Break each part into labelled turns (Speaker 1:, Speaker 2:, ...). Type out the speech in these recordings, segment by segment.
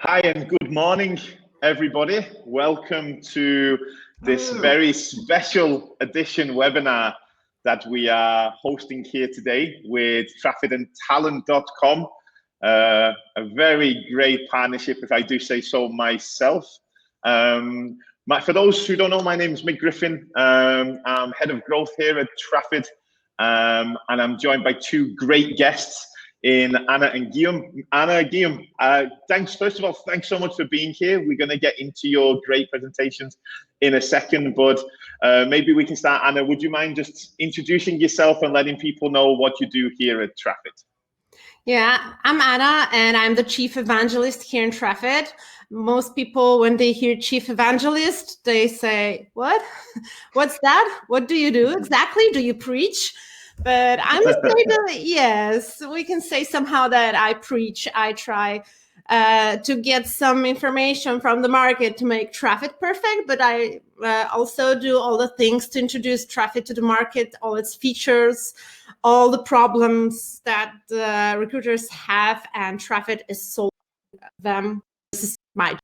Speaker 1: Hi and good morning, everybody. Welcome to this very special edition webinar that we are hosting here today with Traffit and Talent.com. A very great partnership, if I do say so myself. For those who don't know, my name is Mick Griffin. I'm head of growth here at Traffit, and I'm joined by two great guests in Anna and Guillaume. Anna, Guillaume, first of all, thanks so much for being here. We're going to get into your great presentations in a second, but maybe we can start. Anna, would you mind just introducing yourself and letting people know what you do here at Traffit?
Speaker 2: Yeah, I'm Anna, and I'm the Chief Evangelist here in Traffit. Most people, when they hear Chief Evangelist, they say, what? What's that? What do you do exactly? Do you preach? But I must say that, yes, we can say somehow that I preach. I try to get some information from the market to make Traffit perfect, but I also do all the things to introduce Traffit to the market, all its features, all the problems that recruiters have, and Traffit is solving them. This is my job.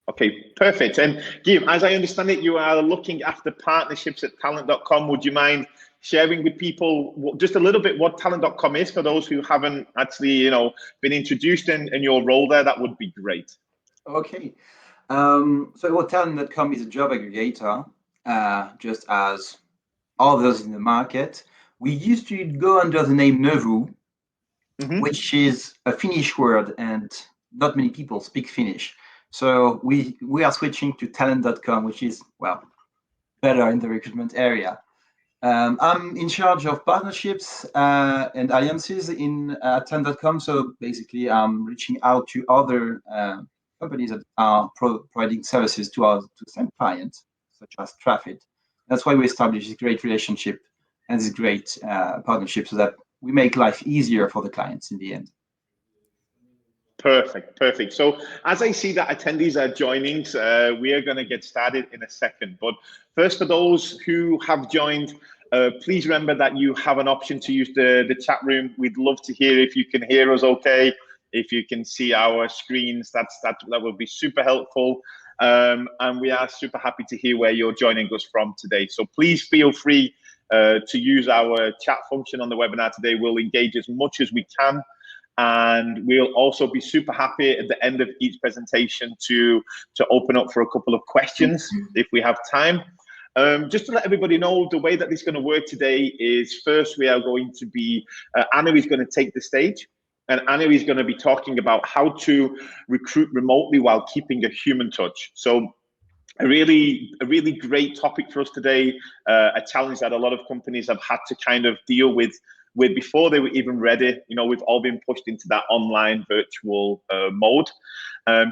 Speaker 1: Okay, perfect. And Guillaume, as I understand it, you are looking after partnerships at Talent.com. Would you mind sharing with people just a little bit what Talent.com is for those who haven't actually, been introduced in your role there? That would be great.
Speaker 3: Okay. So what Talent.com is a job aggregator, just as others in the market. We used to go under the name Nevu, which is a Finnish word, and not many people speak Finnish. So we are switching to Talent.com, which is, well, better in the recruitment area. I'm in charge of partnerships and alliances in Talent.com. So basically, I'm reaching out to other companies that are providing services to the same clients, such as Traffit. That's why we established this great relationship and this great partnership, so that we make life easier for the clients in the end.
Speaker 1: Perfect. So as I see that attendees are joining, we are going to get started in a second. But first, for those who have joined, please remember that you have an option to use the chat room. We'd love to hear if you can hear us okay. If you can see our screens, that would be super helpful. And we are super happy to hear where you're joining us from today. So please feel free to use our chat function on the webinar today. We'll engage as much as we can. And we'll also be super happy at the end of each presentation to open up for a couple of questions if we have time. Just to let everybody know, the way that this is going to work today is first we are going to be, Anna is going to take the stage, and Anna is going to be talking about how to recruit remotely while keeping a human touch. So a really great topic for us today, a challenge that a lot of companies have had to kind of deal with before they were even ready. We've all been pushed into that online virtual mode.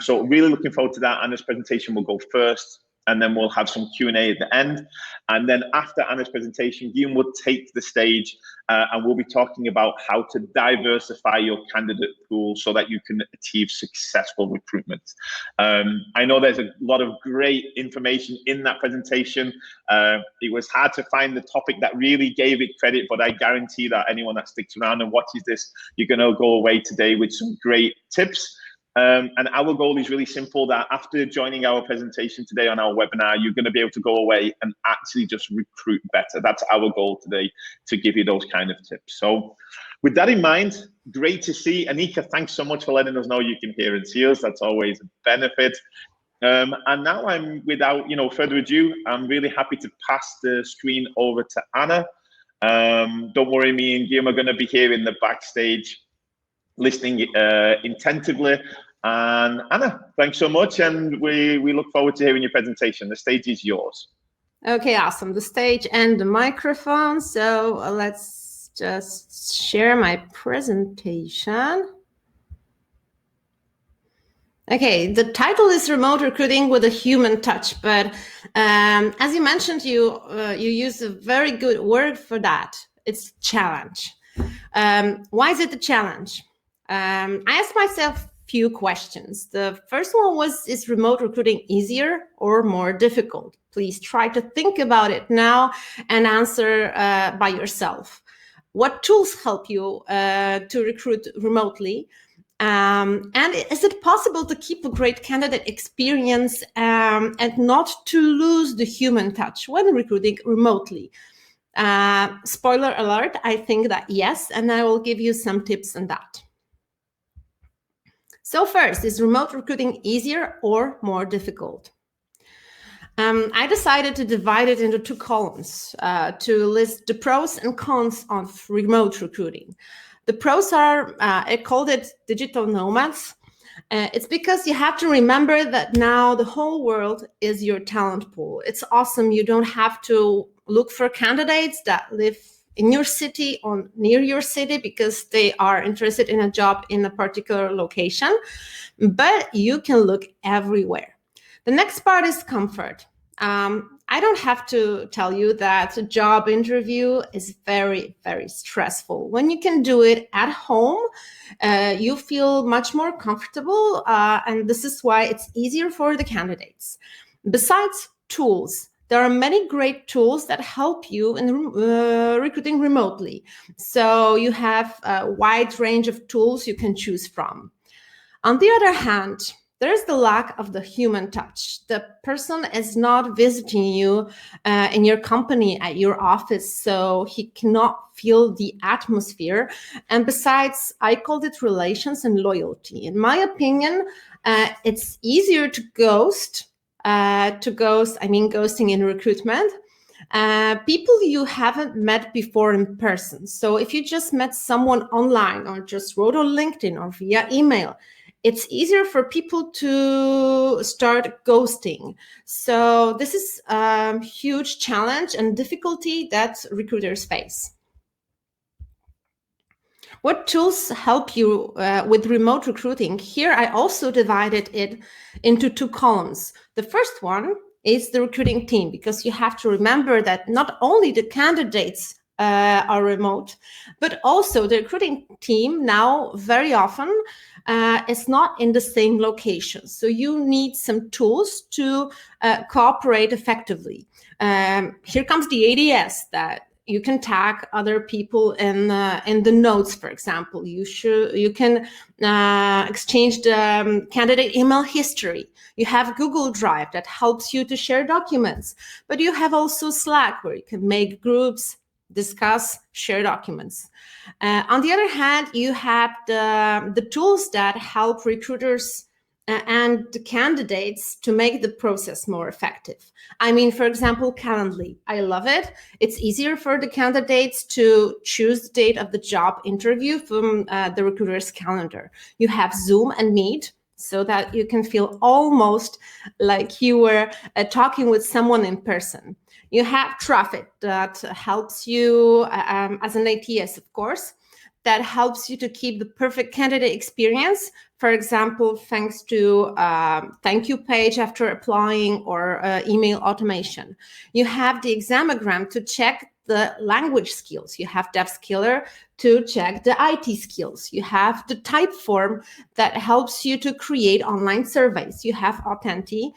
Speaker 1: So really looking forward to that. Anna's presentation will go first, and then we'll have some Q&A at the end. And then after Anna's presentation, Guillaume will take the stage and we'll be talking about how to diversify your candidate pool so that you can achieve successful recruitment. I know there's a lot of great information in that presentation. It was hard to find the topic that really gave it credit, but I guarantee that anyone that sticks around and watches this, you're gonna go away today with some great tips. And our goal is really simple, that after joining our presentation today on our webinar, you're going to be able to go away and actually just recruit better. That's our goal today, to give you those kind of tips. So with that in mind, great to see. Anika, thanks so much for letting us know you can hear and see us. That's always a benefit. And now without further ado, I'm really happy to pass the screen over to Anna. Don't worry, me and Guillaume are going to be here in the backstage listening attentively. And Anna, thanks so much, and we look forward to hearing your presentation. The stage is yours.
Speaker 2: Okay, awesome. The stage and the microphone. So let's just share my presentation. Okay, the title is Remote Recruiting with a Human Touch, but as you mentioned, you use a very good word for that. It's challenge. Why is it a challenge? I asked myself few questions. The first one was, is remote recruiting easier or more difficult? Please try to think about it now and answer by yourself. What tools help you to recruit remotely? And is it possible to keep a great candidate experience and not to lose the human touch when recruiting remotely? Spoiler alert, I think that yes, and I will give you some tips on that. So first, is remote recruiting easier or more difficult? I decided to divide it into 2 columns to list the pros and cons of remote recruiting. The pros are, I called it digital nomads. It's because you have to remember that now the whole world is your talent pool. It's awesome. You don't have to look for candidates that live in your city or near your city because they are interested in a job in a particular location, but you can look everywhere. The next part is comfort. I don't have to tell you that a job interview is very, very stressful. When you can do it at home, you feel much more comfortable, and this is why it's easier for the candidates. Besides tools, there are many great tools that help you in recruiting remotely. So you have a wide range of tools you can choose from. On the other hand, there is the lack of the human touch. The person is not visiting you in your company, at your office, so he cannot feel the atmosphere. And besides, I called it relations and loyalty. In my opinion, it's easier to ghost. I mean ghosting in recruitment. People you haven't met before in person. So if you just met someone online or just wrote on LinkedIn or via email, it's easier for people to start ghosting. So this is a huge challenge and difficulty that recruiters face. What tools help you with remote recruiting? Here, I also divided it into 2 columns. The first one is the recruiting team, because you have to remember that not only the candidates are remote, but also the recruiting team now very often is not in the same location. So you need some tools to cooperate effectively. Here comes the ADS that you can tag other people in the notes, for example. You can exchange the candidate email history. You have Google Drive that helps you to share documents, but you have also Slack where you can make groups, discuss, share documents. On the other hand, you have the tools that help recruiters and the candidates to make the process more effective. I mean, for example, Calendly. I love it. It's easier for the candidates to choose the date of the job interview from the recruiter's calendar. You have Zoom and Meet, so that you can feel almost like you were talking with someone in person. You have Traffit that helps you, as an ATS, of course, that helps you to keep the perfect candidate experience. For example, thanks to thank you page after applying or email automation. You have the Examogram to check the language skills. You have DevSkiller to check the IT skills. You have the Typeform that helps you to create online surveys. You have Authentic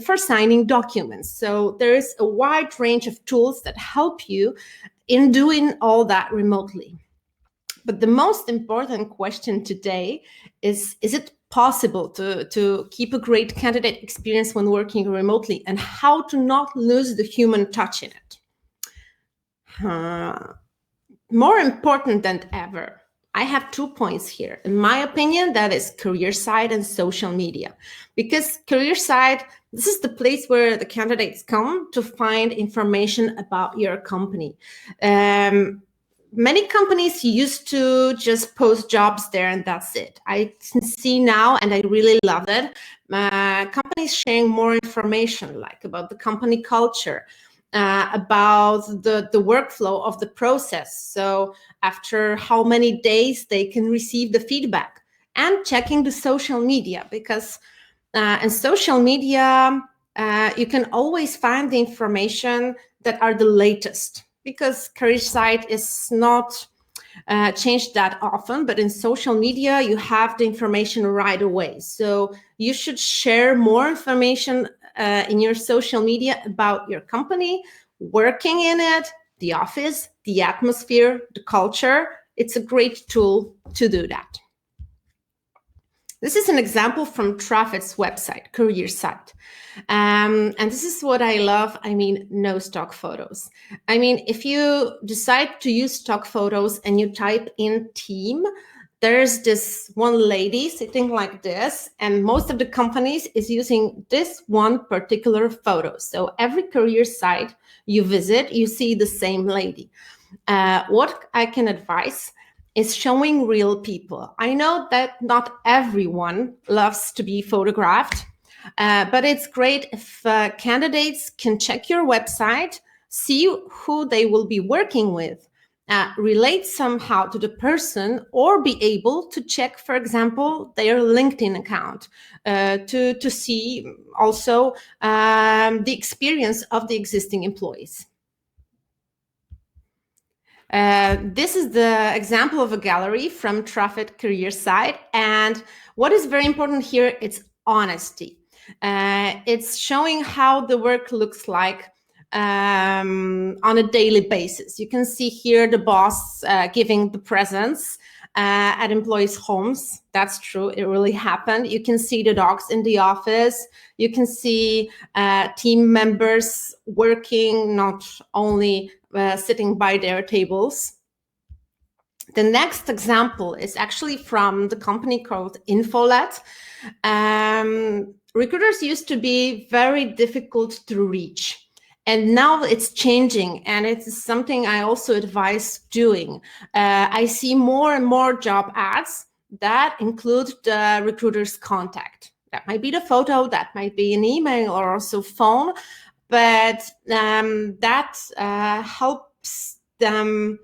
Speaker 2: for signing documents. So there is a wide range of tools that help you in doing all that remotely. But the most important question today is it possible to keep a great candidate experience when working remotely, and how to not lose the human touch in it? More important than ever, I have 2 points here. In my opinion, that is career site and social media. Because career site, this is the place where the candidates come to find information about your company. Many companies used to just post jobs there and that's it. I can see now, and I really love it, companies sharing more information, like about the company culture, about the workflow of the process. So after how many days they can receive the feedback, and checking the social media, because in social media, you can always find the information that are the latest, because career site is not changed that often, but in social media, you have the information right away. So you should share more information in your social media about your company, working in it, the office, the atmosphere, the culture. It's a great tool to do that. This is an example from Traffit's website, career site. And this is what I love. I mean, no stock photos. I mean, if you decide to use stock photos and you type in team, there's this one lady sitting like this, and most of the companies is using this one particular photo. So every career site you visit, you see the same lady. What I can advise is showing real people. I know that not everyone loves to be photographed, but it's great if candidates can check your website, see who they will be working with, relate somehow to the person, or be able to check, for example, their LinkedIn account to see also the experience of the existing employees. This is the example of a gallery from Traffit career site. And what is very important here, it's honesty. It's showing how the work looks like on a daily basis. You can see here the boss giving the presents at employees' homes. That's true. It really happened. You can see the dogs in the office. You can see team members working, not only sitting by their tables. The next example is actually from the company called Infolet. Recruiters used to be very difficult to reach. And now it's changing, and it's something I also advise doing. I see more and more job ads that include the recruiter's contact. That might be the photo, that might be an email or also phone, but that helps them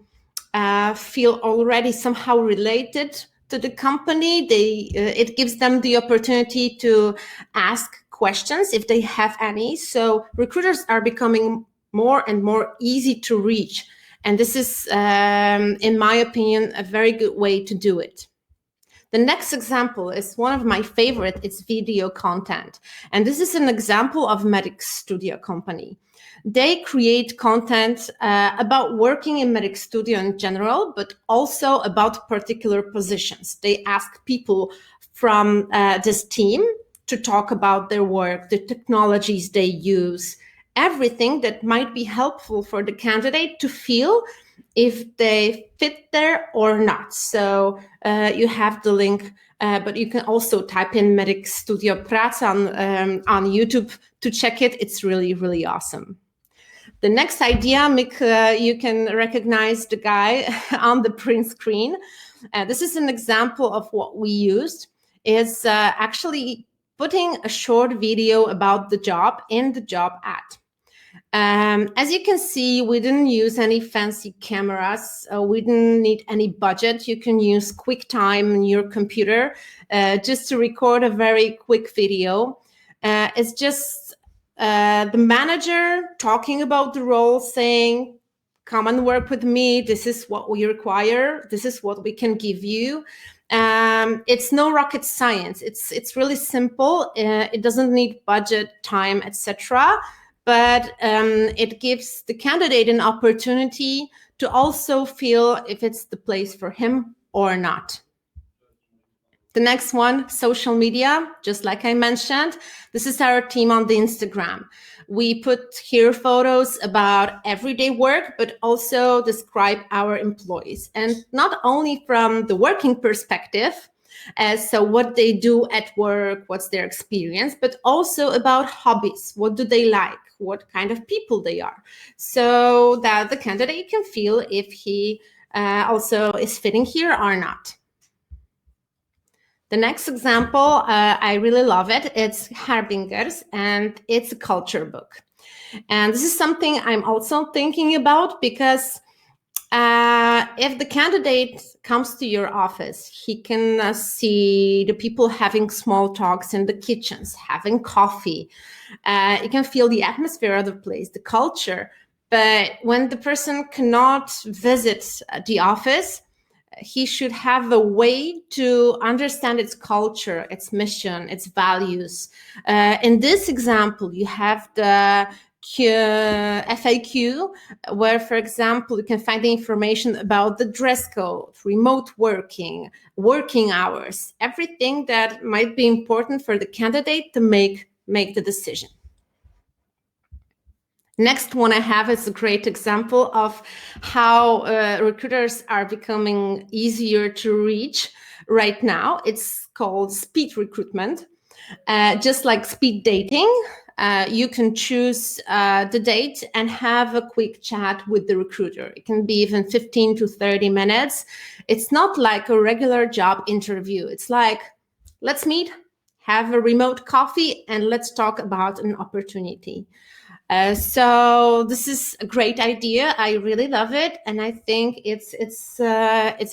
Speaker 2: feel already somehow related to the company. It gives them the opportunity to ask questions if they have any. So recruiters are becoming more and more easy to reach. And this is, in my opinion, a very good way to do it. The next example is one of my favorite. It's Videocontent. And this is an example of Medic Studio company. They create content about working in Medic Studio in general, but also about particular positions. They ask people from this team to talk about their work, the technologies they use, everything that might be helpful for the candidate to feel if they fit there or not. So you have the link, but you can also type in Medic Studio Praca on YouTube to check it. It's really, really awesome. The next idea, Mick, you can recognize the guy on the print screen. This is an example of what we used. It's actually putting a short video about the job in the job ad. As you can see, we didn't use any fancy cameras. We didn't need any budget. You can use QuickTime on your computer just to record a very quick video. It's just the manager talking about the role, saying, come and work with me. This is what we require. This is what we can give you. It's no rocket science. It's really simple. It doesn't need budget, time, etc. But it gives the candidate an opportunity to also feel if it's the place for him or not. The next one, social media, just like I mentioned, this is our team on the Instagram. We put here photos about everyday work, but also describe our employees. And not only from the working perspective, so what they do at work, what's their experience, but also about hobbies. What do they like? What kind of people they are? So that the candidate can feel if he also is fitting here or not. The next example, I really love it. It's Harbingers, and it's a culture book. And this is something I'm also thinking about, because if the candidate comes to your office, he can see the people having small talks in the kitchens, having coffee. You can feel the atmosphere of the place, the culture. But when the person cannot visit the office, he should have a way to understand its culture, its mission, its values. In this example, you have the FAQ, where, for example, you can find the information about the dress code, remote working, working hours, everything that might be important for the candidate to make the decision. Next one I have is a great example of how recruiters are becoming easier to reach right now. It's called speed recruitment. Just like speed dating, you can choose the date and have a quick chat with the recruiter. It can be even 15 to 30 minutes. It's not like a regular job interview. It's like, let's meet, have a remote coffee, and let's talk about an opportunity. So this is a great idea. I really love it, and I think it's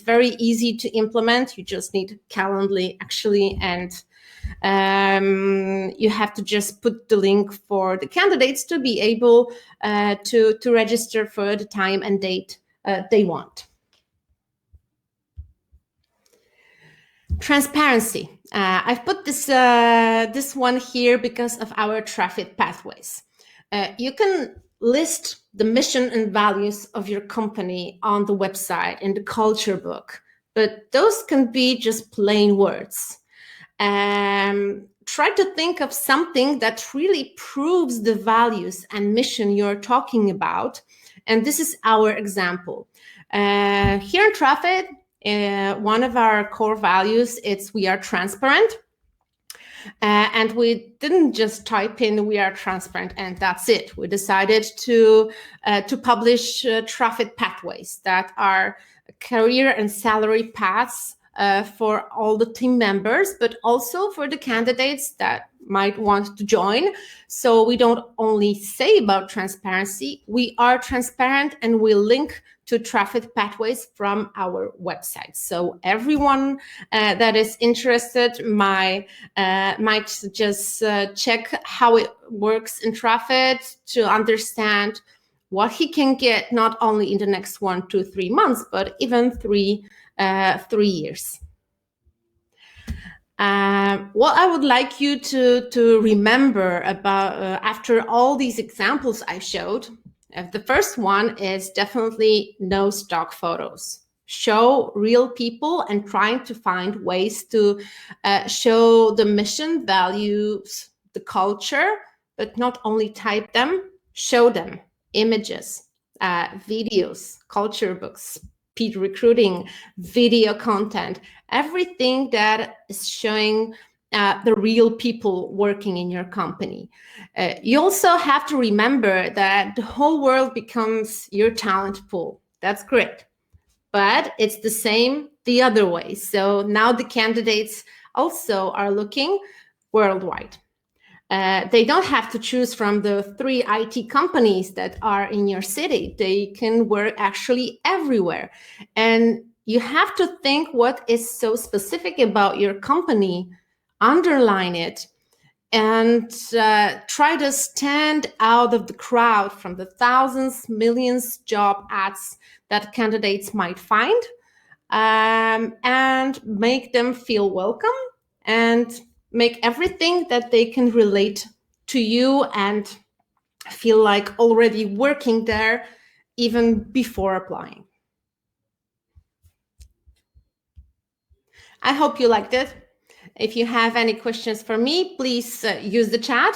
Speaker 2: very easy to implement. You just need Calendly actually, and you have to just put the link for the candidates to be able to register for the time and date they want. Transparency. I've put this one here because of our Traffit pathways. You can list the mission and values of your company on the website in the culture book, but those can be just plain words. Try to think of something that really proves the values and mission you're talking about. And this is our example. Here in Traffit, one of our core values is we are transparent. And we didn't just type in "we are transparent" and that's it. We decided to publish Traffit pathways that are career and salary paths for all the team members, but also for the candidates that might want to join. So we don't only say about transparency, we are transparent, and we link to Traffit pathways from our website. So everyone that is interested might just check how it works in Traffit to understand what he can get, not only in the next 1 to 3 months, but even 3 years. What I would like you to remember about after all these examples I showed, the first one is definitely no stock photos. Show real people and trying to find ways to show the mission, values, the culture, but not only type them, show them. Images, videos, culture books, speed recruiting, video content, everything that is showing the real people working in your company. You also have to remember that the whole world becomes your talent pool. That's great, but it's the same the other way. So now the candidates also are looking worldwide. They don't have to choose from the 3 IT companies that are in your city. They can work actually everywhere. And you have to think what is so specific about your company, underline it, and try to stand out of the crowd from the thousands, millions job ads that candidates might find, and make them feel welcome and make everything that they can relate to you and feel like already working there even before applying. I hope you liked it. If you have any questions for me, please use the chat.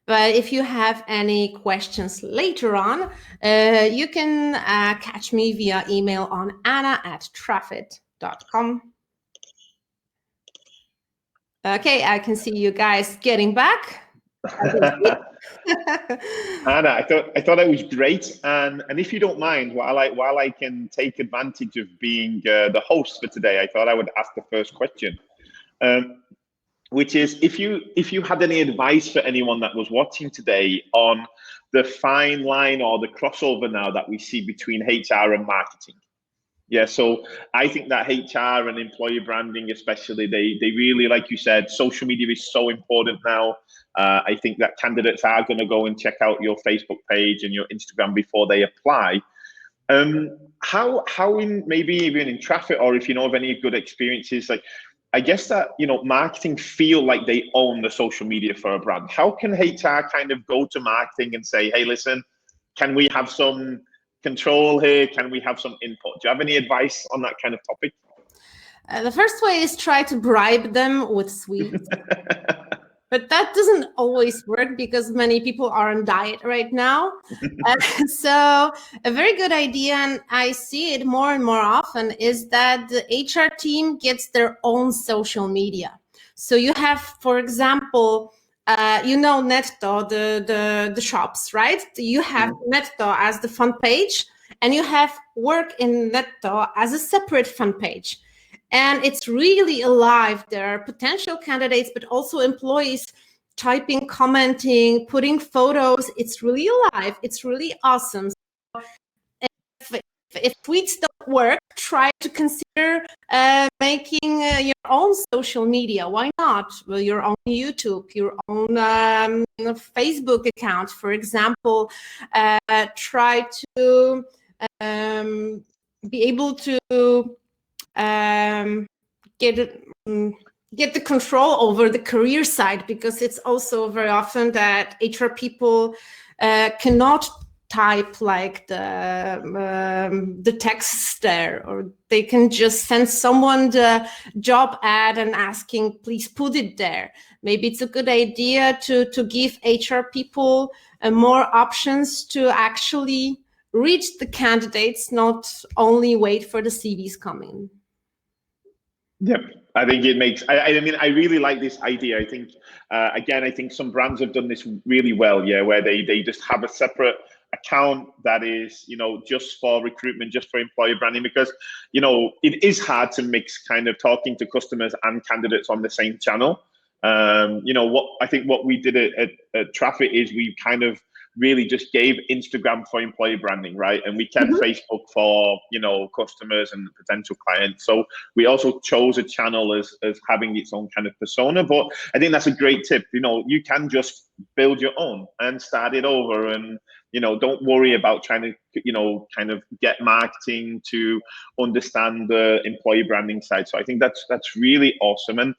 Speaker 2: But if you have any questions later on, you can catch me via email on anna@traffit.com. Okay, I can see you guys getting back.
Speaker 1: Anna, I thought it was great, and if you don't mind, while I can take advantage of being the host for today, I thought I would ask the first question, which is if you had any advice for anyone that was watching today on the fine line or the crossover now that we see between HR and marketing. Yeah, so I think that HR and employer branding, especially, they really, like you said, social media is so important now. I think that candidates are going to go and check out your Facebook page and your Instagram before they apply. How in maybe even in Traffit, or if you know of any good experiences, like I guess that, marketing feel like they own the social media for a brand. How can HR kind of go to marketing and say, hey, listen, can we have some control here? Can we have some input? Do you have any advice on that kind of topic?
Speaker 2: The first way is try to bribe them with sweets. But that doesn't always work because many people are on diet right now. So a very good idea, and I see it more and more often, is that the HR team gets their own social media. So you have, for example, Netto, the shops, right? You have Netto as the front page, and you have work in Netto as a separate front page. And it's really alive. There are potential candidates, but also employees typing, commenting, putting photos. It's really alive. It's really awesome. So if tweets don't work, try to consider making your own social media. Why not? Well, your own YouTube, your own Facebook account, for example. Try to be able to get the control over the career side, because it's also very often that HR people cannot type like the text there, or they can just send someone the job ad and asking, please put it there. Maybe it's a good idea to give HR people more options to actually reach the candidates, not only wait for the CVs coming.
Speaker 1: Yep, I think it makes. I mean, I really like this idea. I think, again, I think some brands have done this really well. Yeah, where they just have a separate account that is, just for recruitment, just for employer branding, because it is hard to mix kind of talking to customers and candidates on the same channel. What we did at Traffit is we kind of really just gave Instagram for employer branding, right? And we kept Facebook for, customers and potential clients. So we also chose a channel as having its own kind of persona. But I think that's a great tip. You can just build your own and start it over, and, don't worry about trying to, kind of get marketing to understand the employee branding side. So I think that's really awesome. And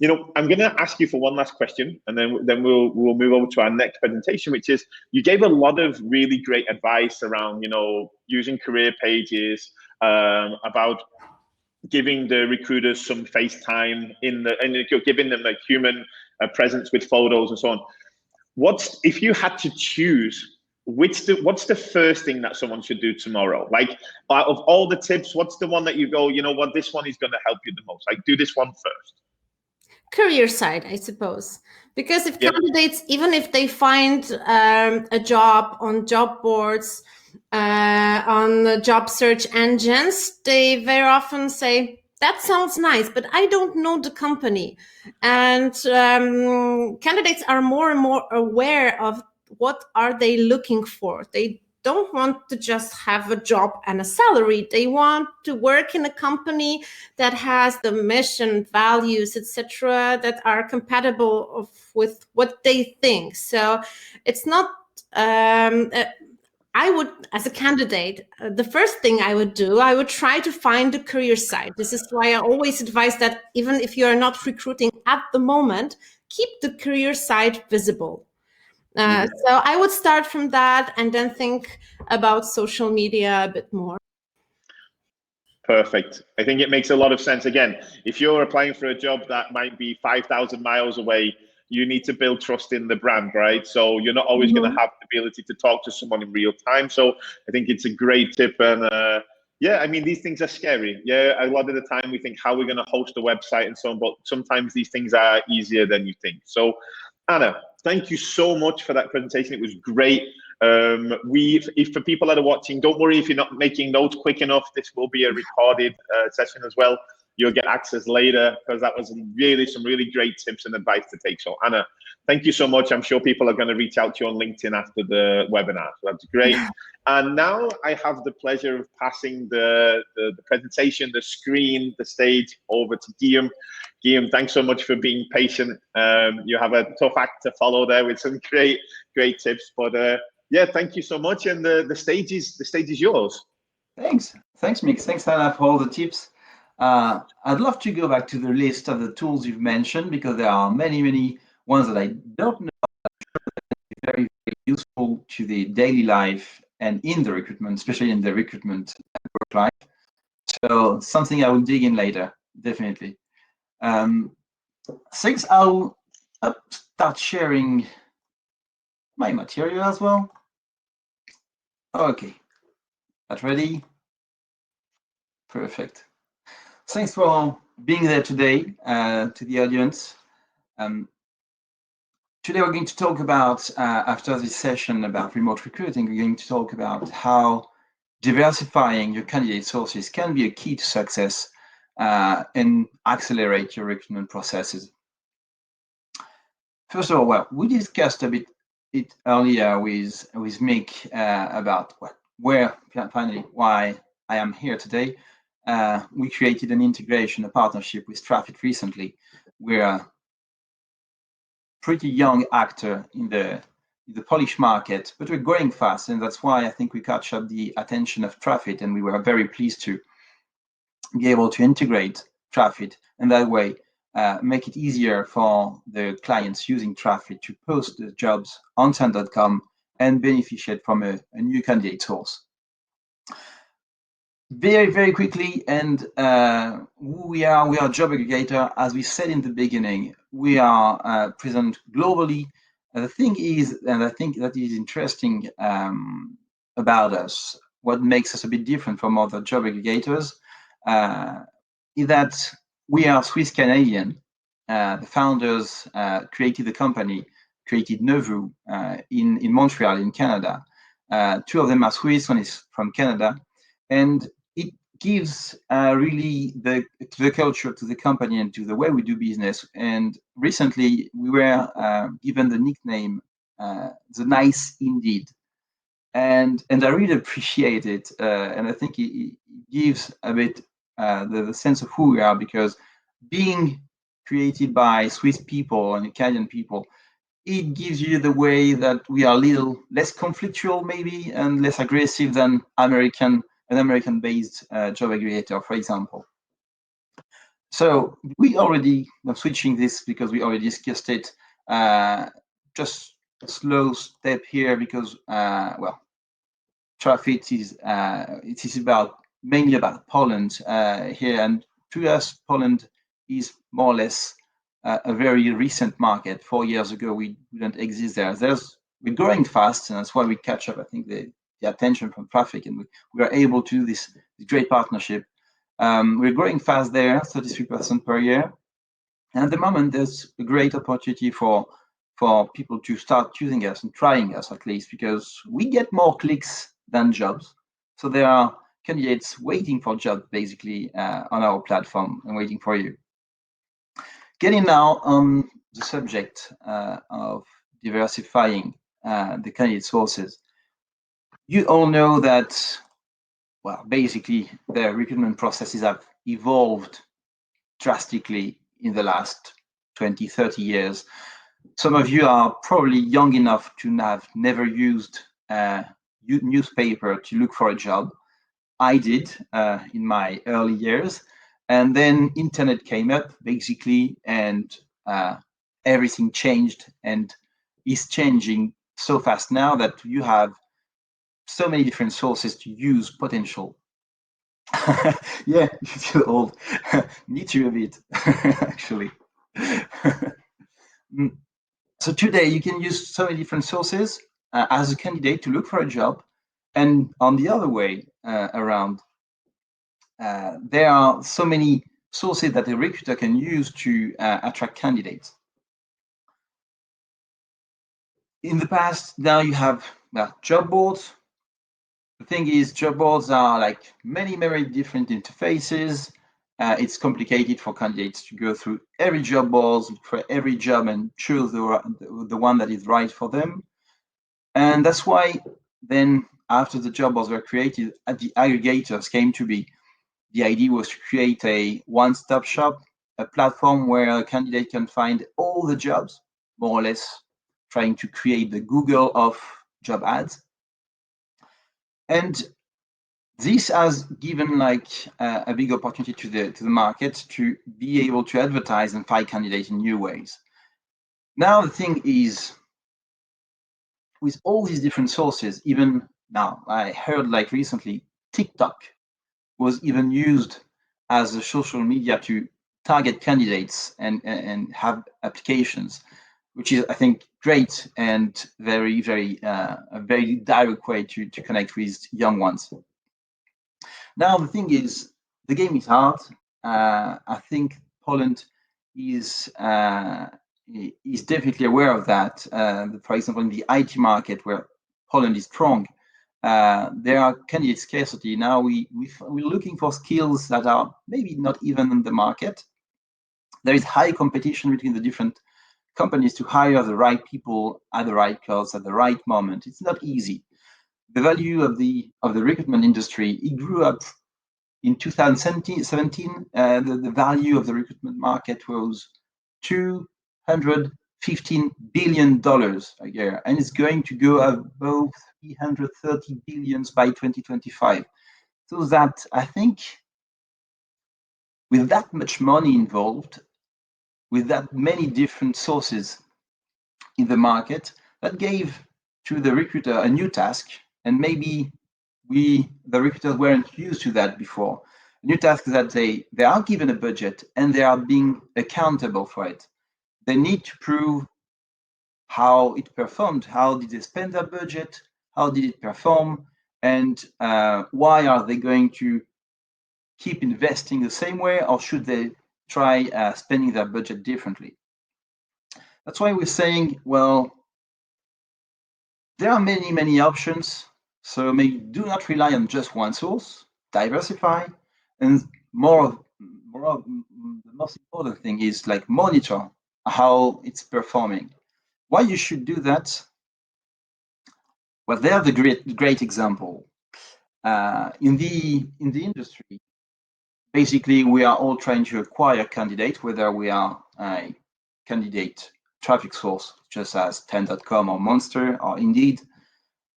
Speaker 1: I'm going to ask you for one last question, and then we'll move over to our next presentation, which is, you gave a lot of really great advice around, using career pages, about giving the recruiters some face time and giving them a human presence with photos and so on. If you had to choose, what's the first thing that someone should do tomorrow? Like, out of all the tips, what's the one that you go, this one is going to help you the most? Like, do this one first.
Speaker 2: Career side, I suppose, because if candidates, even if they find a job on job boards, on job search engines, they very often say, that sounds nice, but I don't know the company. And candidates are more and more aware of what are they looking for. They don't want to just have a job and a salary. They want to work in a company that has the mission, values, etc., that are compatible with what they think. So it's not. I would, as a candidate, the first thing I would do, I would try to find the career side. This is why I always advise that even if you are not recruiting at the moment, keep the career side visible. So I would start from that and then think about social media a bit more.
Speaker 1: Perfect. I think it makes a lot of sense. Again, if you're applying for a job that might be 5,000 miles away, you need to build trust in the brand, right? So you're not always going to have the ability to talk to someone in real time. So I think it's a great tip. And I mean, these things are scary. Yeah, a lot of the time we think how we're going to host a website and so on, but sometimes these things are easier than you think. So Anna, thank you so much for that presentation. It was great. If for people that are watching, don't worry if you're not making notes quick enough. This will be a recorded session as well. You'll get access later, because that was really some really great tips and advice to take. So Anna, thank you so much. I'm sure people are going to reach out to you on LinkedIn after the webinar. So that's great. And now I have the pleasure of passing the presentation, the screen, the stage over to Guillaume. Guillaume, thanks so much for being patient. You have a tough act to follow there with some great tips. But thank you so much. And the stage is yours.
Speaker 3: Thanks, Mick. Thanks, Anna, for all the tips. I'd love to go back to the list of the tools you've mentioned, because there are many, many ones that I don't know very, very useful to the daily life and in the recruitment, especially in the recruitment work life. So something I will dig in later, definitely. Thanks. I'll start sharing my material as well. Okay, that ready? Perfect. Thanks for being there today, to the audience. Today we're going to talk about, after this session about remote recruiting, we're going to talk about how diversifying your candidate sources can be a key to success and accelerate your recruitment processes. First of all, well, we discussed a bit earlier with Mick about why I am here today. We created an integration, a partnership with Traffit recently. We're a pretty young actor in the Polish market, but we're growing fast, and that's why I think we catch up the attention of Traffit, and we were very pleased to be able to integrate Traffit, and that way make it easier for the clients using Traffit to post the jobs on Sun.com and beneficiate from a new candidate source. Very, very quickly, and who we are Job Aggregator. As we said in the beginning, we are present globally. The thing is, and I think that is interesting about us, what makes us a bit different from other job aggregators, is that we are Swiss Canadian. The founders created the company, created Nevu in Montreal, in Canada. Two of them are Swiss, one is from Canada, and it gives really the culture to the company and to the way we do business. And recently we were given the nickname the Nice Indeed, and I really appreciate it, and I think it gives a bit the sense of who we are, because being created by Swiss people and Canadian people, it gives you the way that we are a little less conflictual maybe and less aggressive than an American-based job aggregator, for example. So we already, I'm switching this because we already discussed it. Just a slow step here because, well, Traffit is it is mainly about Poland here, and to us, Poland is more or less a very recent market. 4 years ago, we didn't exist there. We're growing fast, and that's why we catch up, I think, the attention from Traffit, and we are able to do this great partnership. We're growing fast there, 33% per year. And at the moment, there's a great opportunity for people to start using us and trying us, at least, because we get more clicks than jobs. So there are candidates waiting for jobs, basically, on our platform and waiting for you. Getting now on the subject of diversifying the candidate sources. You all know that, well, basically, the recruitment processes have evolved drastically in the last 20, 30 years. Some of you are probably young enough to have never used a newspaper to look for a job. I did in my early years. And then internet came up, basically, and everything changed and is changing so fast now that you have so many different sources to use potential. Yeah, you feel old. Me too, a bit, actually. So today you can use so many different sources as a candidate to look for a job. And on the other way around, there are so many sources that a recruiter can use to attract candidates. In the past, now you have job boards. The thing is, job boards are like many, many different interfaces. It's complicated for candidates to go through every job board for every job and choose the one that is right for them. And that's why then, after the job boards were created, the aggregators came to be. The idea was to create a one-stop shop, a platform where a candidate can find all the jobs, more or less trying to create the Google of job ads. And This has given like a big opportunity to the market to be able to advertise and find candidates in new ways. Now the thing is, with all these different sources, even now I heard like recently TikTok was even used as a social media to target candidates and have applications, which is, I think, great and very, very a very direct way to connect with young ones. Now the thing is, the game is hard. I think Poland is definitely aware of that. For example, in the IT market, where Poland is strong, there are candidate scarcity. Now we're looking for skills that are maybe not even in the market. There is high competition between the different companies to hire the right people at the right cost at the right moment. It's not easy. The value of the recruitment industry, it grew up in 2017. The value of the recruitment market was $215 billion a year, and it's going to go above 330 billions by 2025. So that, I think, with that much money involved, with that many different sources in the market, that gave to the recruiter a new task, and maybe the recruiters weren't used to that before. A new task that they are given a budget and they are being accountable for it. They need to prove how it performed, how did they spend their budget, how did it perform, and why are they going to keep investing the same way, or should they try spending their budget differently? That's why we're saying, well, there are many, many options. So maybe do not rely on just one source, diversify, and the most important thing is like monitor how it's performing. Why you should do that? Well, they are the great example. In the industry, basically we are all trying to acquire candidates, whether we are a candidate traffic source, just as 10.com or Monster or Indeed,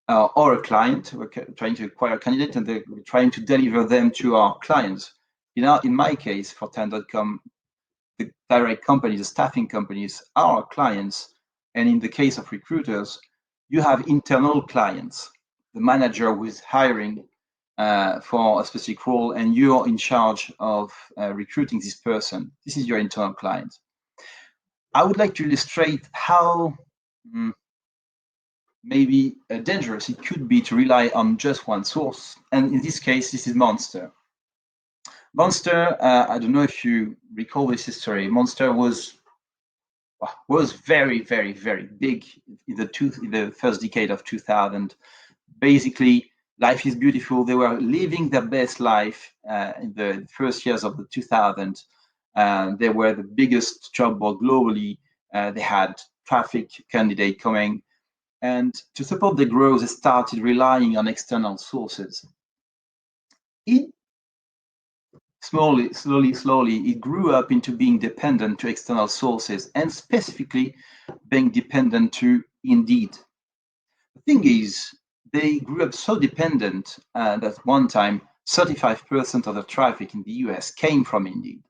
Speaker 3: or a client. We're trying to acquire a candidate and we're trying to deliver them to our clients. In my case, for 10.com, the direct companies, the staffing companies are our clients. And in the case of recruiters, you have internal clients, the manager who is hiring for a specific role, and you're in charge of recruiting this person. This is your internal client. I would like to illustrate how maybe dangerous it could be to rely on just one source. And in this case, this is Monster. Monster, I don't know if you recall this history. Monster was very, very, very big in the first decade of 2000. Basically, life is beautiful. They were living their best life in the first years of the 2000s. They were the biggest job board globally. They had traffic candidate coming. And to support the growth, they started relying on external sources. Slowly, it grew up into being dependent to external sources, and specifically being dependent to Indeed. The thing is, they grew up so dependent that one time 35% of the traffic in the US came from Indeed.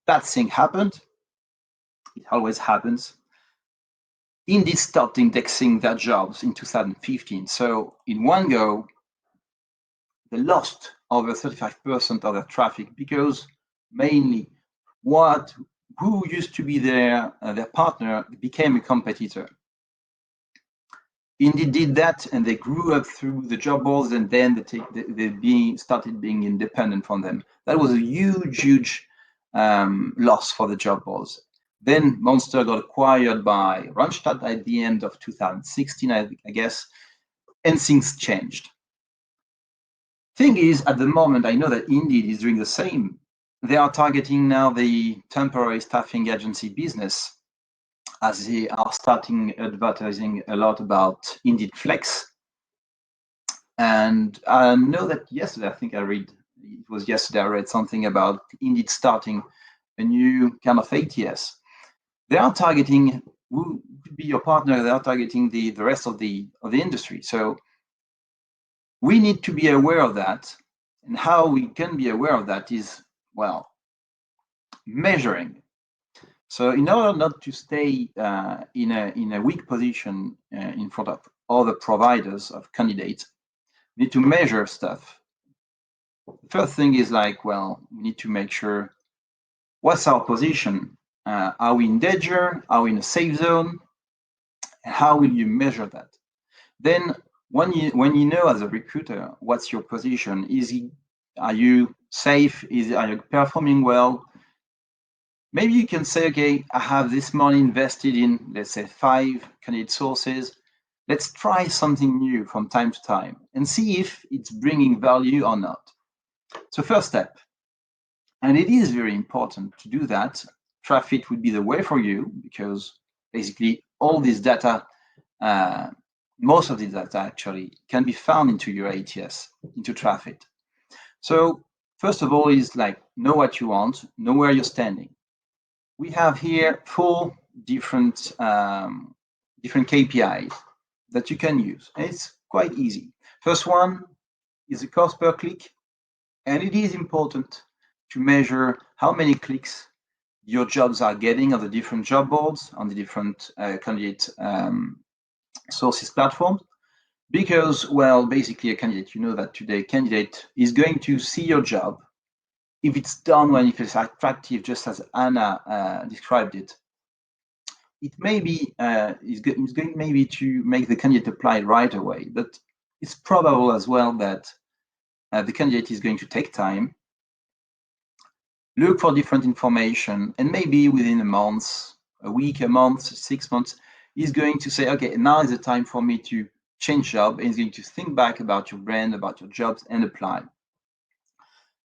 Speaker 3: That thing happened. It always happens. Indeed stopped indexing their jobs in 2015. So in one go, they lost over 35% of their traffic because mainly who used to be their partner became a competitor. Indeed did that, and they grew up through the job boards, and then they started being independent from them. That was a huge loss for the job boards. Then Monster got acquired by Randstad at the end of 2016, I guess, and things changed. Thing is, at the moment, I know that Indeed is doing the same. They are targeting now the temporary staffing agency business, as they are starting advertising a lot about Indeed Flex. And I know that yesterday, I read something about Indeed starting a new kind of ATS. They are targeting, who could be your partner, they are targeting the rest of the industry. So We need to be aware of that. And how we can be aware of that is, well, measuring. So in order not to stay in a weak position in front of other providers of candidates, we need to measure stuff. The first thing is like, well, we need to make sure what's our position. Are we in danger? Are we in a safe zone? How will you measure that? Then when you know as a recruiter what's your position, are you safe? Are you performing well? Maybe you can say, okay, I have this money invested in, let's say, 5 candidate sources. Let's try something new from time to time and see if it's bringing value or not. So first step, and it is very important to do that. Traffit would be the way for you, because basically all this data, most of the data actually can be found into your ATS, into Traffit. So first of all is like, know what you want, know where you're standing. We have here 4 different KPIs that you can use, and it's quite easy. First one is the cost per click, and it is important to measure how many clicks your jobs are getting on the different job boards, on the different candidate sources platforms, because, well, basically a candidate, you know that today candidate is going to see your job if it's done well, if it's attractive, just as Anna described it. It may be is going maybe to make the candidate apply right away, but it's probable as well that the candidate is going to take time, look for different information, and maybe within a month, a week, a month, 6 months, is going to say, okay, now is the time for me to change job, and is going to think back about your brand, about your jobs, and apply.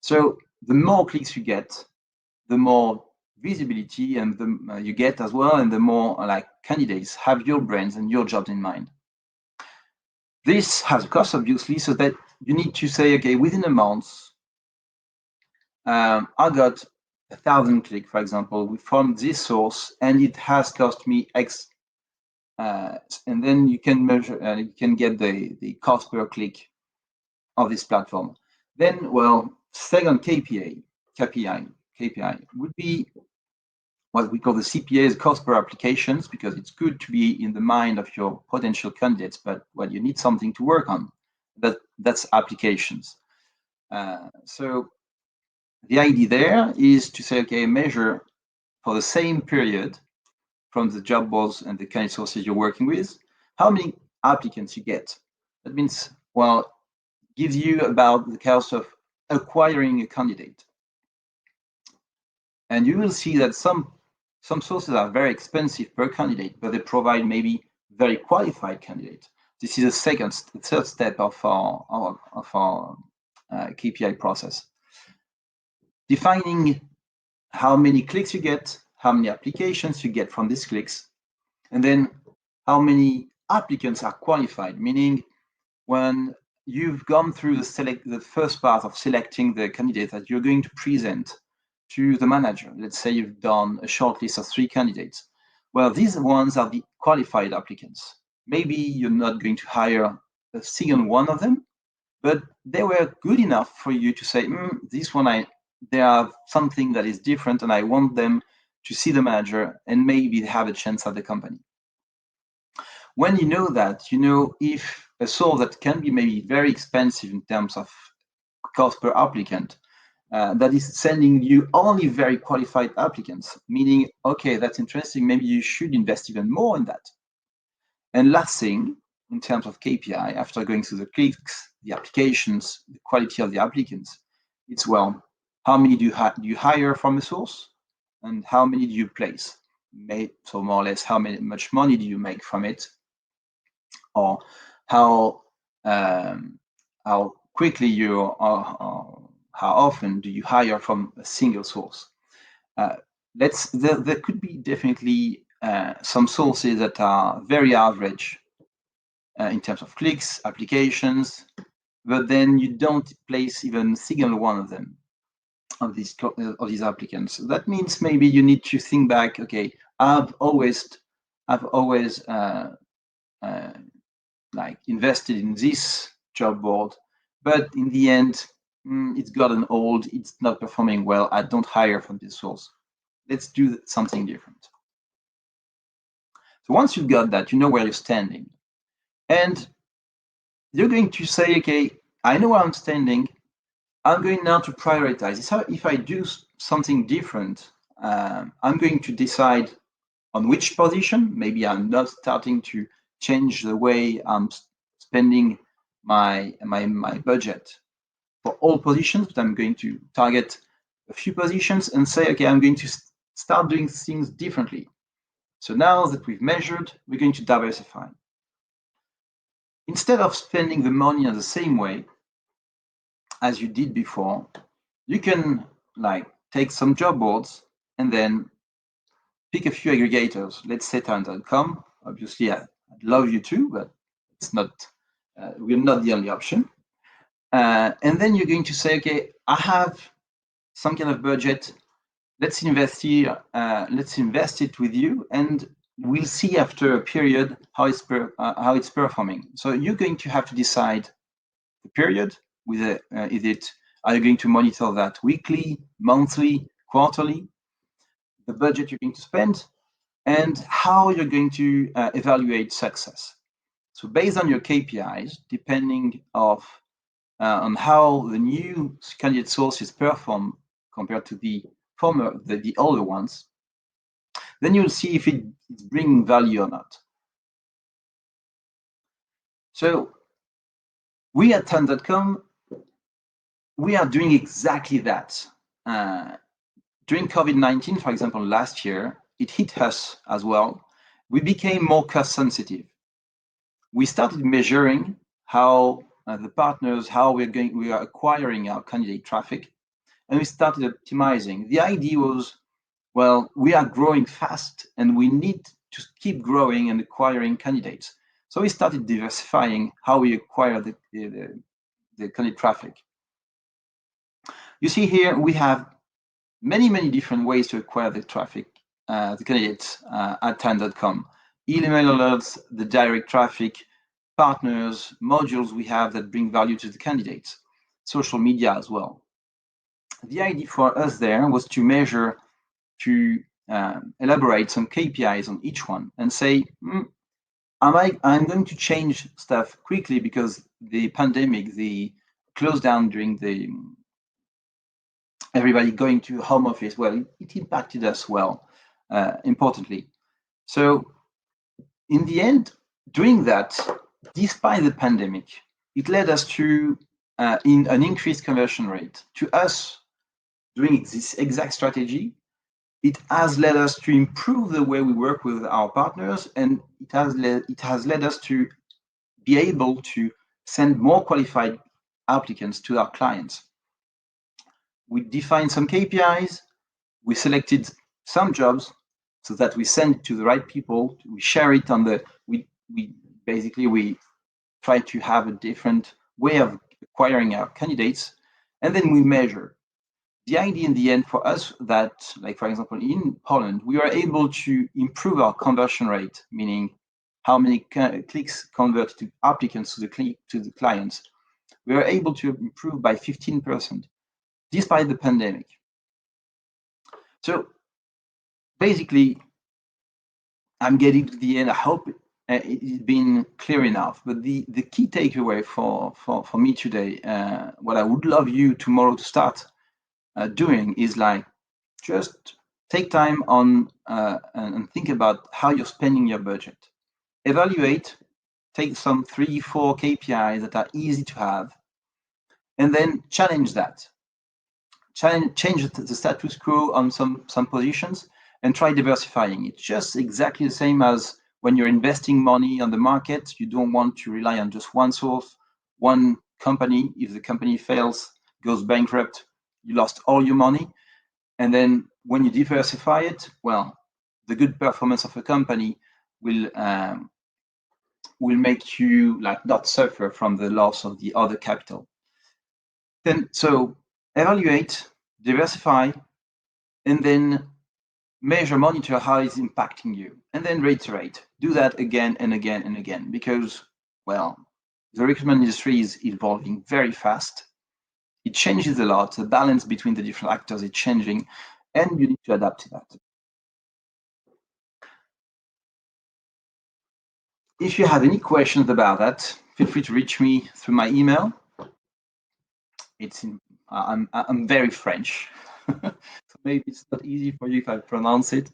Speaker 3: So the more clicks you get, the more visibility and you get as well, and the more like candidates have your brands and your jobs in mind. This has a cost, obviously, so that you need to say, okay, within a month, I got 1,000 clicks, for example, from this source, and it has cost me X. And then you can measure, you can get the cost per click of this platform. Then, well, second KPI would be what we call the CPAs, cost per applications, because it's good to be in the mind of your potential candidates, but well, you need something to work on. That's applications. So the idea there is to say, okay, measure for the same period from the job boards and the candidate sources you're working with, how many applicants you get. That means, well, gives you about the cost of acquiring a candidate. And you will see that some sources are very expensive per candidate, but they provide maybe very qualified candidates. This is the third step of our KPI process. Defining how many clicks you get, how many applications you get from these clicks, and then how many applicants are qualified, meaning when you've gone through the first part of selecting the candidate that you're going to present to the manager. Let's say you've done a short list of 3 candidates. Well, these ones are the qualified applicants. Maybe you're not going to hire a single one of them, but they were good enough for you to say, this one, they have something that is different, and I want them to see the manager and maybe have a chance at the company. When you know that, you know if a source that can be maybe very expensive in terms of cost per applicant, that is sending you only very qualified applicants, meaning, okay, that's interesting, maybe you should invest even more in that. And last thing, in terms of KPI, after going through the clicks, the applications, the quality of the applicants, it's, well, how many do you hire from a source, and how many do you place? So more or less, how much money do you make from it, or how quickly how often do you hire from a single source? There could be definitely some sources that are very average in terms of clicks, applications, but then you don't place even a single one of them, of these applicants. That means maybe you need to think back, okay, I've always like invested in this job board but in the end, it's gotten old, it's not performing well, I don't hire from this source. Let's do something different. So once you've got that, you know where you're standing. And you're going to say, okay, I know where I'm standing. I'm going now to prioritize. So if I do something different, I'm going to decide on which position. Maybe I'm not starting to change the way I'm spending my budget for all positions, but I'm going to target a few positions and say, okay, I'm going to start doing things differently. So now that we've measured, we're going to diversify. Instead of spending the money in the same way as you did before, you can take some job boards and then pick a few aggregators. Let's say talent.com. Obviously, I'd love you to, but it's not. We're not the only option. And then you're going to say, okay, I have some kind of budget. Let's invest here. Let's invest it with you, and we'll see after a period how it's performing. So you're going to have to decide the period. Are you going to monitor that weekly, monthly, quarterly? The budget you're going to spend, and how you're going to evaluate success. So based on your KPIs, depending on how the new candidate sources perform compared to the older ones, then you'll see if it's bringing value or not. So we at talent.com, we are doing exactly that. During COVID-19, for example, last year, it hit us as well. We became more cost sensitive. We started measuring how the partners, how we are acquiring our candidate traffic, and we started optimizing. The idea was, well, we are growing fast and we need to keep growing and acquiring candidates. So we started diversifying how we acquire the candidate traffic. You see here, we have many different ways to acquire the traffic, the candidates at talent.com. Email alerts, the direct traffic, partners, modules we have that bring value to the candidates, social media as well. The idea for us there was to measure, to elaborate some KPIs on each one and say, I'm going to change stuff quickly because the pandemic, the close down during everybody going to home office, well, it impacted us well, importantly. So in the end, doing that, despite the pandemic, it led us to in an increased conversion rate. To us, doing this exact strategy, it has led us to improve the way we work with our partners, and it has led us to be able to send more qualified applicants to our clients. We defined some KPIs, we selected some jobs so that we send it to the right people, we share it on we try to have a different way of acquiring our candidates, and then we measure. The idea in the end for us that, like for example, in Poland, we are able to improve our conversion rate, meaning how many clicks convert to applicants to the clients. We are able to improve by 15%, despite the pandemic. So basically, I'm getting to the end. I hope it's been clear enough. But the key takeaway for me today, what I would love you tomorrow to start doing is just take time on and think about how you're spending your budget. Evaluate, take some 3-4 KPIs that are easy to have, and then challenge that. Change the status quo on some positions and try diversifying. It's just exactly the same as when you're investing money on the market. You don't want to rely on just one source, one company. If the company fails, goes bankrupt, you lost all your money. And then when you diversify it, well, the good performance of a company will make you not suffer from the loss of the other capital. Then so evaluate, diversify, and then measure, monitor how it's impacting you, and then reiterate. Do that again and again and again, because, well, the recruitment industry is evolving very fast. It changes a lot. The balance between the different actors is changing, and you need to adapt to that. If you have any questions about that, feel free to reach me through my email. I'm very French, so maybe it's not easy for you if I pronounce it,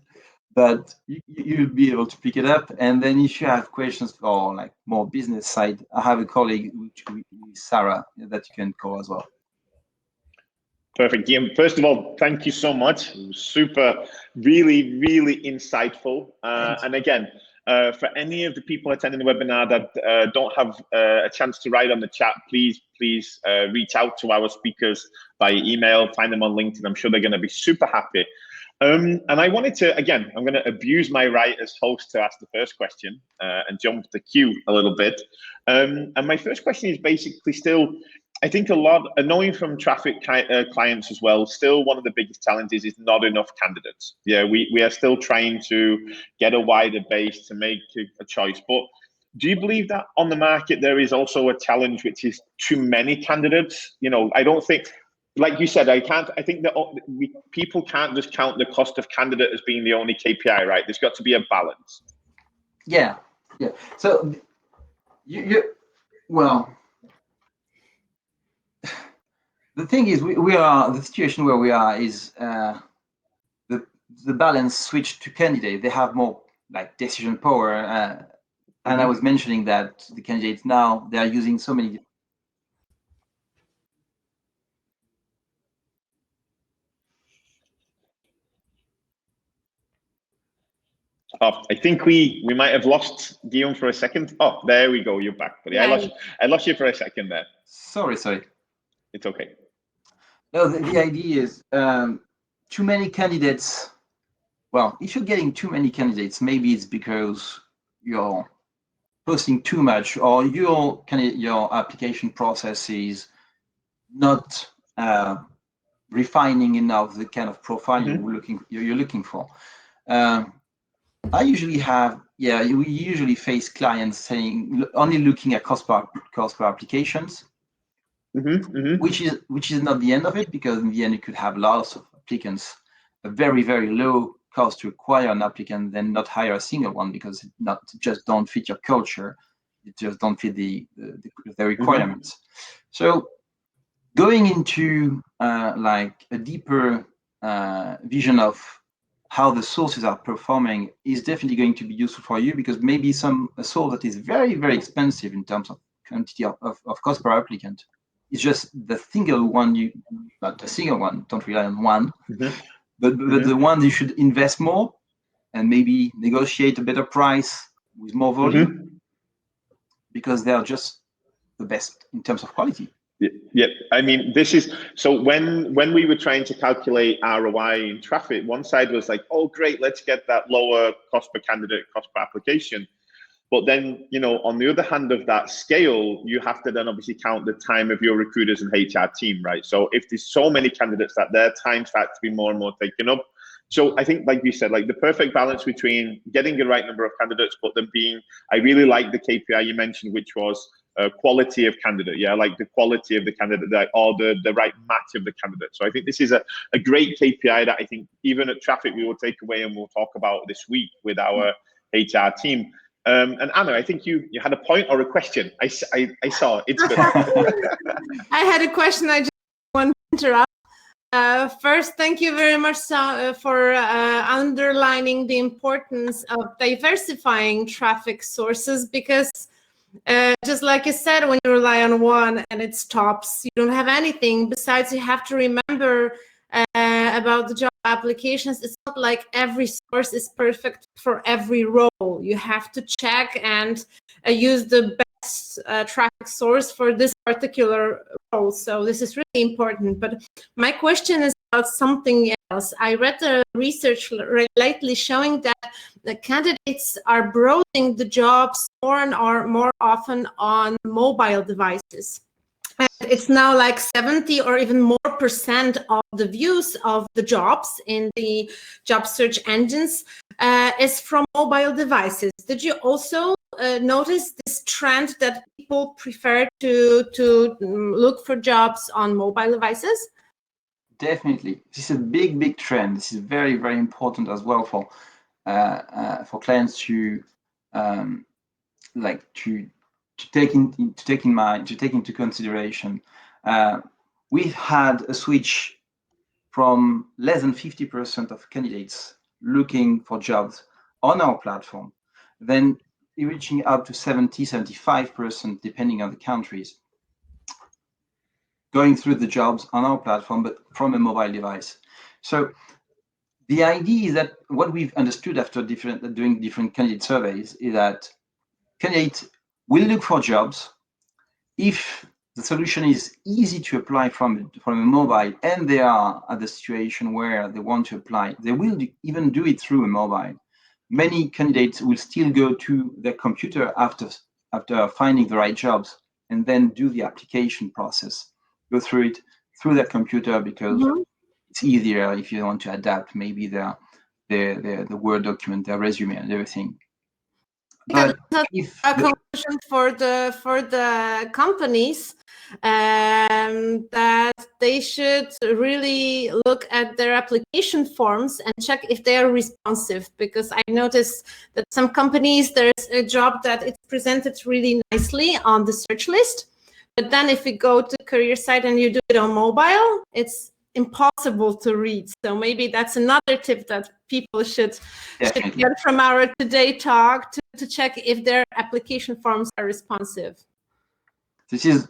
Speaker 3: but you'll be able to pick it up. And then if you have questions for like more business side, I have a colleague, Sarah, that you can call as well.
Speaker 1: Perfect, Guillaume. First of all, thank you so much. Super, really, really insightful. And again, for any of the people attending the webinar that don't have a chance to write on the chat, please reach out to our speakers by email, find them on LinkedIn. I'm sure they're going to be super happy. And I wanted to, again, I'm going to abuse my right as host to ask the first question and jump the queue a little bit. And my first question is basically still, I think knowing from Traffit clients as well, still one of the biggest challenges is not enough candidates. Yeah, we are still trying to get a wider base to make a choice. But do you believe that on the market there is also a challenge, which is too many candidates? You know, I don't think, like you said, I think that people can't just count the cost of candidate as being the only KPI, right? There's got to be a balance.
Speaker 3: Yeah. So well, the thing is, the situation where we are is the balance switched to candidate. They have more like decision power, and I was mentioning that the candidates now, they are using so many.
Speaker 1: Oh, I think we might have lost Guillaume for a second. Oh, there we go. You're back, buddy.
Speaker 2: Yeah.
Speaker 1: I lost you for a second there.
Speaker 3: Sorry.
Speaker 1: It's okay.
Speaker 3: No, the idea is too many candidates. Well, if you're getting too many candidates, maybe it's because you're posting too much, or your application process is not refining enough the kind of profile you're looking for. I usually have, we usually face clients saying only looking at cost per applications, which is not the end of it, because in the end you could have lots of applicants, a very, very low cost to acquire an applicant, then not hire a single one because it just don't fit your culture, it just don't fit the requirements. So going into like a deeper vision of how the sources are performing is definitely going to be useful for you, because maybe a source that is very, very expensive in terms of quantity of cost per applicant is just the single one, not the single one, don't rely on one, but the ones you should invest more and maybe negotiate a better price with more volume, because they are just the best in terms of quality.
Speaker 1: Yeah, I mean, this is, so when we were trying to calculate ROI in Traffit, one side was like, oh, great, let's get that lower cost per candidate, cost per application. But then, you know, on the other hand of that scale, you have to then obviously count the time of your recruiters and HR team, right? So if there's so many candidates that their time starts to be more and more taken up. So I think, like you said, like the perfect balance between getting the right number of candidates, but then I really like the KPI you mentioned, which was quality of candidate, like the quality of the candidate, or the right match of the candidate. So I think this is a great KPI that I think even at Traffit we will take away and we'll talk about this week with our HR team. And Anna, I think you had a point or a question. I saw it's good.
Speaker 2: I had a question. I just want to interrupt. First, thank you very much for underlining the importance of diversifying traffic sources, because just like you said, when you rely on one and it stops, you don't have anything. Besides, you have to remember about the job applications. It's not like every source is perfect for every role. You have to check and use the best traffic source for this particular role. So this is really important. But my question is about something else. I read the research lately showing that the candidates are browsing the jobs more often on mobile devices. And it's now like 70 or even more % of the views of the jobs in the job search engines is from mobile devices. Did you also notice this trend that people prefer to look for jobs on mobile devices?
Speaker 3: Definitely, this is a big trend. This is very important as well for clients to take into consideration. We've had a switch from less than 50% of candidates looking for jobs on our platform, then reaching up to 75% depending on the countries, going through the jobs on our platform, but from a mobile device. So the idea is that what we've understood after doing different candidate surveys is that candidates will look for jobs. If the solution is easy to apply from a mobile, and they are at the situation where they want to apply, they will even do it through a mobile. Many candidates will still go to their computer after finding the right jobs, and then do the application process, go through it through their computer, because it's easier if you want to adapt maybe the Word document, their resume and everything. But if
Speaker 2: a conclusion for the companies, that they should really look at their application forms and check if they are responsive, because I noticed that some companies, there's a job that it's presented really nicely on the search list, but then if you go to the career site and you do it on mobile, it's impossible to read. So maybe that's another tip that people should get from our today talk, to check if their application forms are responsive.
Speaker 3: This is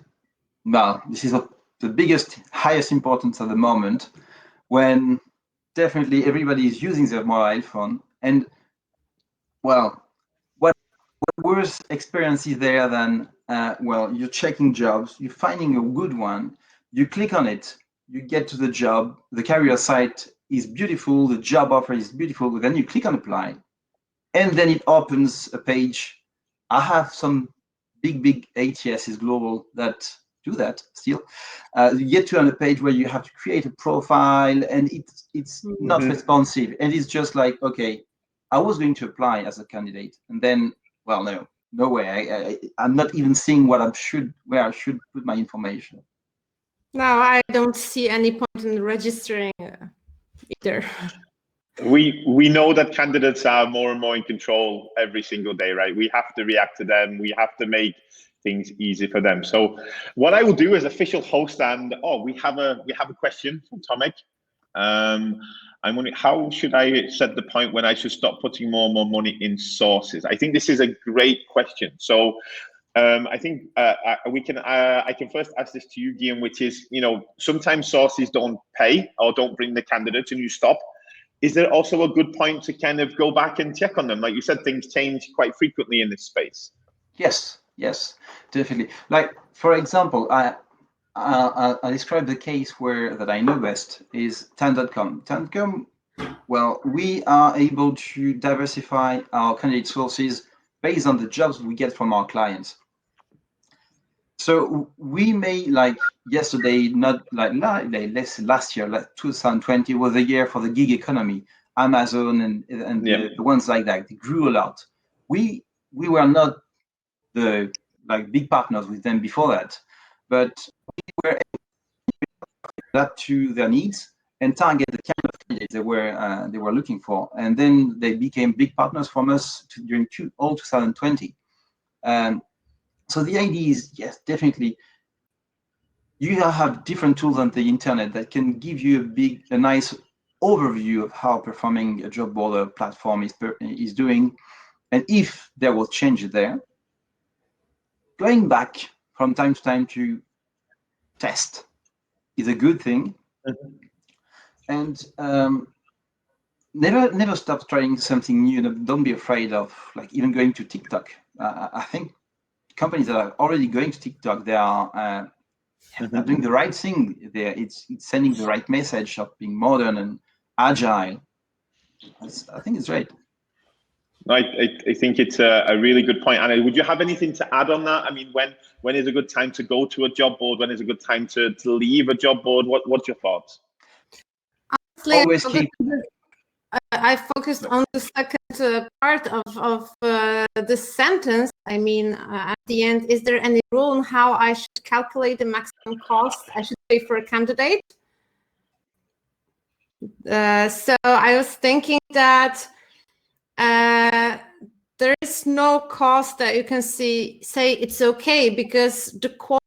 Speaker 3: the biggest, highest importance at the moment, when definitely everybody is using their mobile phone. And well, what worse experience is there than you're checking jobs, you're finding a good one, you click on it, you get to the job, the career site is beautiful, the job offer is beautiful, but then you click on apply, and then it opens a page. I have some big ATSs global that do that still. You get to on a page where you have to create a profile, and it's not responsive, and it's just like, okay, I was going to apply as a candidate, and then, well, no way. I'm not even seeing where I should put my information.
Speaker 2: No, I don't see any point in registering either.
Speaker 1: We know that candidates are more and more in control every single day, right? We have to react to them. We have to make things easy for them. So what I will do as official host, and we have a question from Tomek. I'm wondering, how should I set the point when I should stop putting more and more money in sources? I think this is a great question. So I think I can first ask this to you, Guillaume, which is, sometimes sources don't pay or don't bring the candidates and you stop. Is there also a good point to kind of go back and check on them? Like you said, things change quite frequently in this space.
Speaker 3: Yes, definitely. Like, for example, I describe the case that I know best is Tan.com. Tan.com, well, we are able to diversify our candidate sources based on the jobs we get from our clients. So we may, like yesterday, not like last year, like 2020 was a year for the gig economy, Amazon and the ones like that. They grew a lot. We were not the big partners with them before that, but we were able to adapt to their needs and target the kind of candidates they were looking for, and then they became big partners from us during all 2020. So the idea is, yes, definitely, you have different tools on the internet that can give you a nice overview of how performing a job board or platform is doing, and if there was change there, going back from time to time to test is a good thing. And never stop trying something new. Don't be afraid of even going to TikTok. I think companies that are already going to TikTok, they are doing the right thing there. It's sending the right message of being modern and agile. I think it's right.
Speaker 1: I think it's a really good point. Anna, would you have anything to add on that? I mean, when is a good time to go to a job board? When is a good time to leave a job board? What's your thoughts?
Speaker 2: Honestly,
Speaker 3: Always keep.
Speaker 2: I focused on the second part of this sentence. I mean, at the end, is there any rule on how I should calculate the maximum cost I should pay for a candidate? So I was thinking that there is no cost that you can say it's okay, because the quality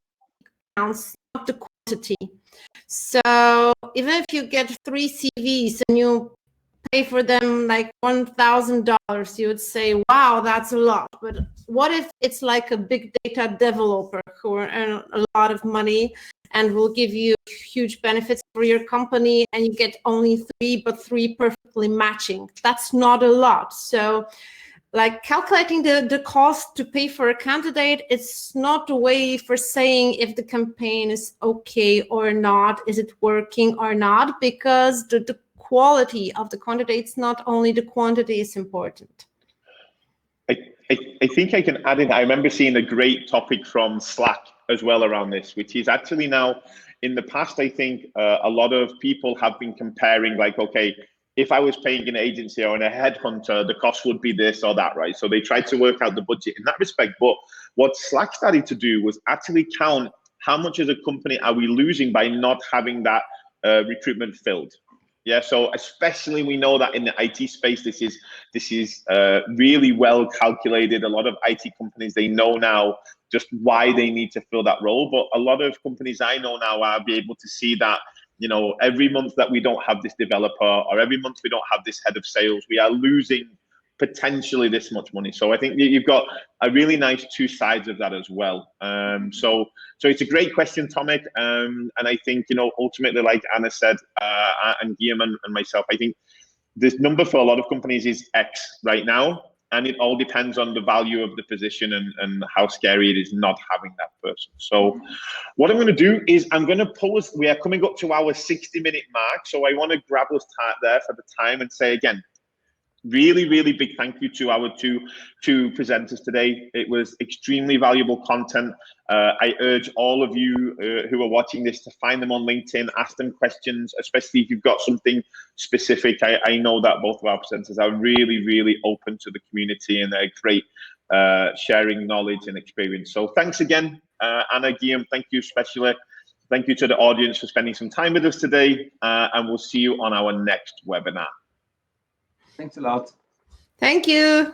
Speaker 2: counts, not the quantity. So even if you get 3 CVs and you pay for them like $1,000, you would say, wow, that's a lot. But what if it's like a big data developer who earn a lot of money and will give you huge benefits for your company, and you get only 3, but 3 perfectly matching? That's not a lot. So like calculating the cost to pay for a candidate, it's not a way for saying if the campaign is okay or not, is it working or not, because the quality of the candidates, not only the quantity, is important.
Speaker 1: I think I can add in, I remember seeing a great topic from Slack as well around this, which is actually now, in the past, I think a lot of people have been comparing like, okay, if I was paying an agency or a headhunter, the cost would be this or that, right? So they tried to work out the budget in that respect. But what Slack started to do was actually count how much as a company are we losing by not having that recruitment filled. Yeah, so especially we know that in the IT space, this is really well calculated. A lot of IT companies, they know now just why they need to fill that role. But a lot of companies I know now are be able to see that, you know, every month that we don't have this developer, or every month we don't have this head of sales, we are losing potentially this much money. So I think you've got a really nice 2 sides of that as well. So it's a great question, Tomek. And I think, you know, ultimately, like Anna said, and Guillaume and myself, I think this number for a lot of companies is X right now. And it all depends on the value of the position and how scary it is not having that person. So what I'm going to do is I'm going to pause. We are coming up to our 60-minute mark. So I want to grab us there for the time and say again, really, really big thank you to our two presenters today. It was extremely valuable content. I urge all of you who are watching this to find them on LinkedIn, ask them questions, especially if you've got something specific. I know that both of our presenters are really, really open to the community, and they're great sharing knowledge and experience. So thanks again, Anna, Guillaume, thank you especially. Thank you to the audience for spending some time with us today, and we'll see you on our next webinar.
Speaker 3: Thanks a lot.
Speaker 2: Thank you.